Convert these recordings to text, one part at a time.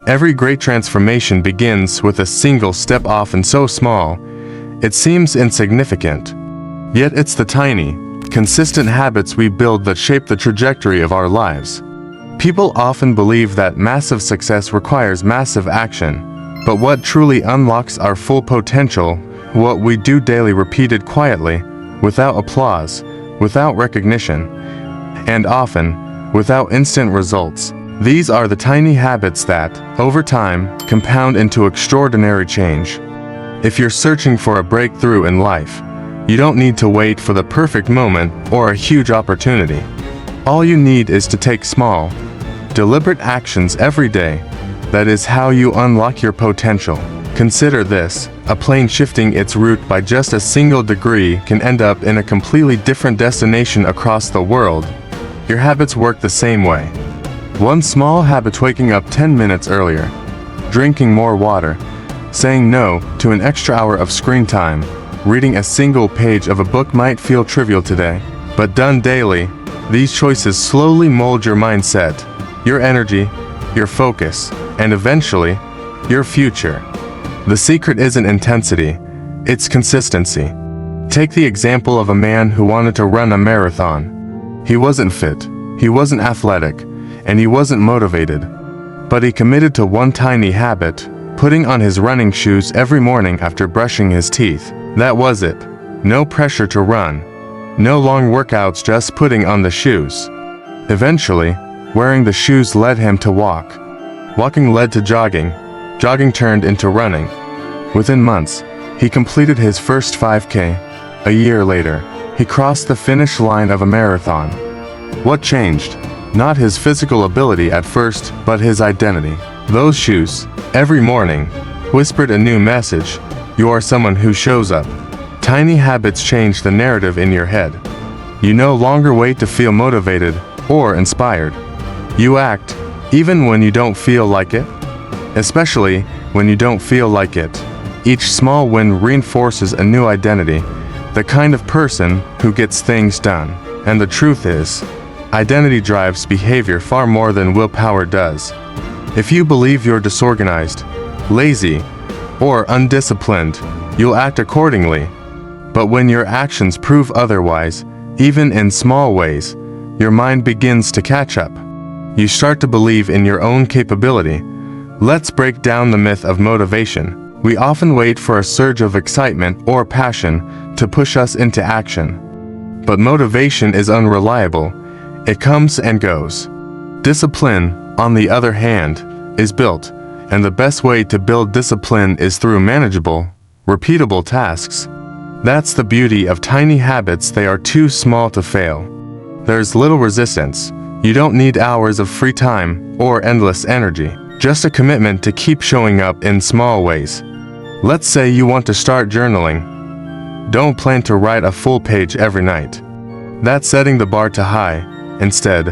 Every great transformation begins with a single step, often so small, it seems insignificant. Yet it's the tiny, consistent habits we build that shape the trajectory of our lives. People often believe that massive success requires massive action, but what truly unlocks our full potential, what we do daily, repeated quietly, without applause, without recognition, and often, without instant results. These are the tiny habits that, over time, compound into extraordinary change. If you're searching for a breakthrough in life, you don't need to wait for the perfect moment or a huge opportunity. All you need is to take small, deliberate actions every day. That is how you unlock your potential. Consider this: a plane shifting its route by just a single degree can end up in a completely different destination across the world. Your habits work the same way. One small habit: waking up 10 minutes earlier, drinking more water, saying no to an extra hour of screen time, reading a single page of a book might feel trivial today, but done daily, these choices slowly mold your mindset, your energy, your focus, and eventually, your future. The secret isn't intensity, it's consistency. Take the example of a man who wanted to run a marathon. He wasn't fit, he wasn't athletic, and he wasn't motivated. But he committed to one tiny habit: putting on his running shoes every morning after brushing his teeth. That was it. No pressure to run. No long workouts, just putting on the shoes. Eventually, wearing the shoes led him to walk. Walking led to jogging. Jogging turned into running. Within months, he completed his first 5K. A year later, he crossed the finish line of a marathon. What changed? Not his physical ability at first, but his identity. Those shoes, every morning, whispered a new message: you are someone who shows up. Tiny habits change the narrative in your head. You no longer wait to feel motivated or inspired. You act, even when you don't feel like it. Especially when you don't feel like it. Each small win reinforces a new identity, the kind of person who gets things done. And the truth is, identity drives behavior far more than willpower does. If you believe you're disorganized, lazy, or undisciplined, you'll act accordingly. But when your actions prove otherwise, even in small ways, your mind begins to catch up. You start to believe in your own capability. Let's break down the myth of motivation. We often wait for a surge of excitement or passion to push us into action. But motivation is unreliable. It comes and goes. Discipline, on the other hand, is built, and the best way to build discipline is through manageable, repeatable tasks. That's the beauty of tiny habits. They are too small to fail. There's little resistance. You don't need hours of free time or endless energy. Just a commitment to keep showing up in small ways. Let's say you want to start journaling. Don't plan to write a full page every night. That's setting the bar too high. Instead,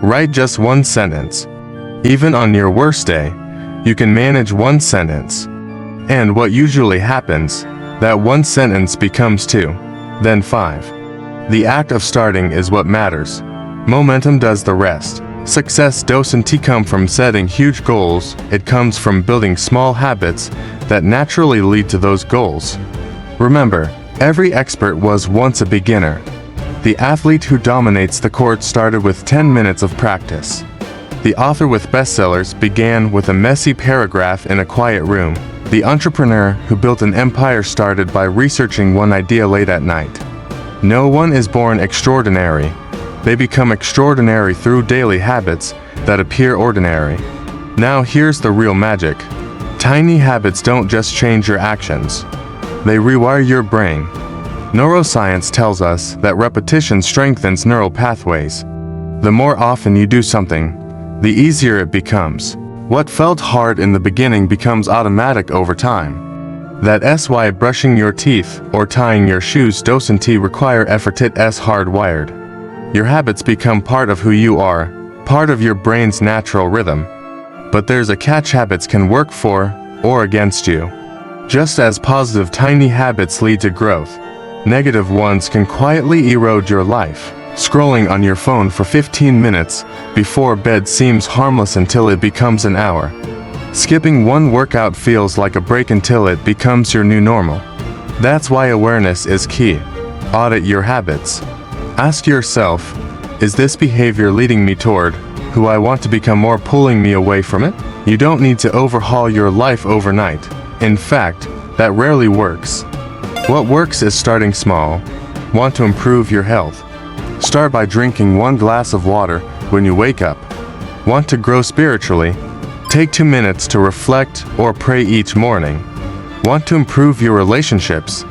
write just one sentence. Even on your worst day, you can manage one sentence. And what usually happens, that one sentence becomes 2, then 5. The act of starting is what matters. Momentum does the rest. Success doesn't come from setting huge goals, it comes from building small habits that naturally lead to those goals. Remember, every expert was once a beginner. The athlete who dominates the court started with 10 minutes of practice. The author with bestsellers began with a messy paragraph in a quiet room. The entrepreneur who built an empire started by researching one idea late at night. No one is born extraordinary. They become extraordinary through daily habits that appear ordinary. Now here's the real magic. Tiny habits don't just change your actions. They rewire your brain. Neuroscience tells us that repetition strengthens neural pathways. The more often you do something, the easier it becomes. What felt hard in the beginning becomes automatic over time. That's why brushing your teeth or tying your shoes doesn't require effort, it's hardwired. Your habits become part of who you are, part of your brain's natural rhythm. But there's a catch: habits can work for or against you. Just as positive tiny habits lead to growth, negative ones can quietly erode your life. Scrolling on your phone for 15 minutes before bed seems harmless until it becomes an hour. Skipping one workout feels like a break until it becomes your new normal. That's why awareness is key. Audit your habits. Ask yourself, is this behavior leading me toward who I want to become or pulling me away from it? You don't need to overhaul your life overnight. In fact, that rarely works. What works is starting small. Want to improve your health? Start by drinking 1 glass of water when you wake up. Want to grow spiritually? Take 2 minutes to reflect or pray each morning. Want to improve your relationships?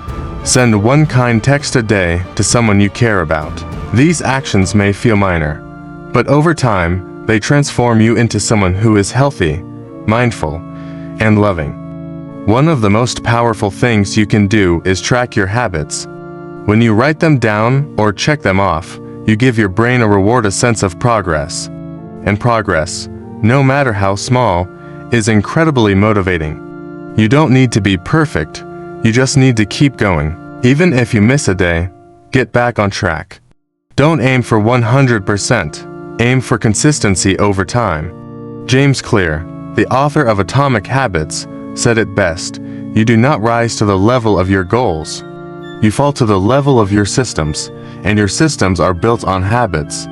Send 1 kind text a day to someone you care about. These actions may feel minor, but over time, they transform you into someone who is healthy, mindful, and loving. One of the most powerful things you can do is track your habits. When you write them down or check them off, you give your brain a reward, a sense of progress. And progress, no matter how small, is incredibly motivating. You don't need to be perfect, you just need to keep going. Even if you miss a day, get back on track. Don't aim for 100%, aim for consistency over time. James Clear, the author of Atomic Habits, said it best: you do not rise to the level of your goals. You fall to the level of your systems, and your systems are built on habits.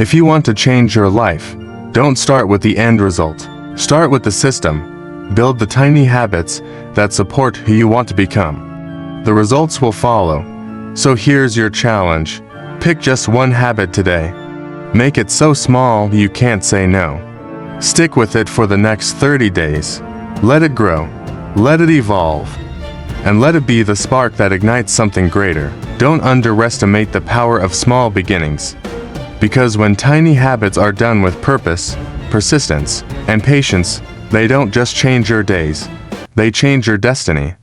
If you want to change your life, don't start with the end result. Start with the system. Build the tiny habits that support who you want to become. The results will follow. So here's your challenge. Pick just 1 habit today. Make it so small you can't say no. Stick with it for the next 30 days. Let it grow. Let it evolve. And let it be the spark that ignites something greater. Don't underestimate the power of small beginnings. Because when tiny habits are done with purpose, persistence, and patience, they don't just change your days, they change your destiny.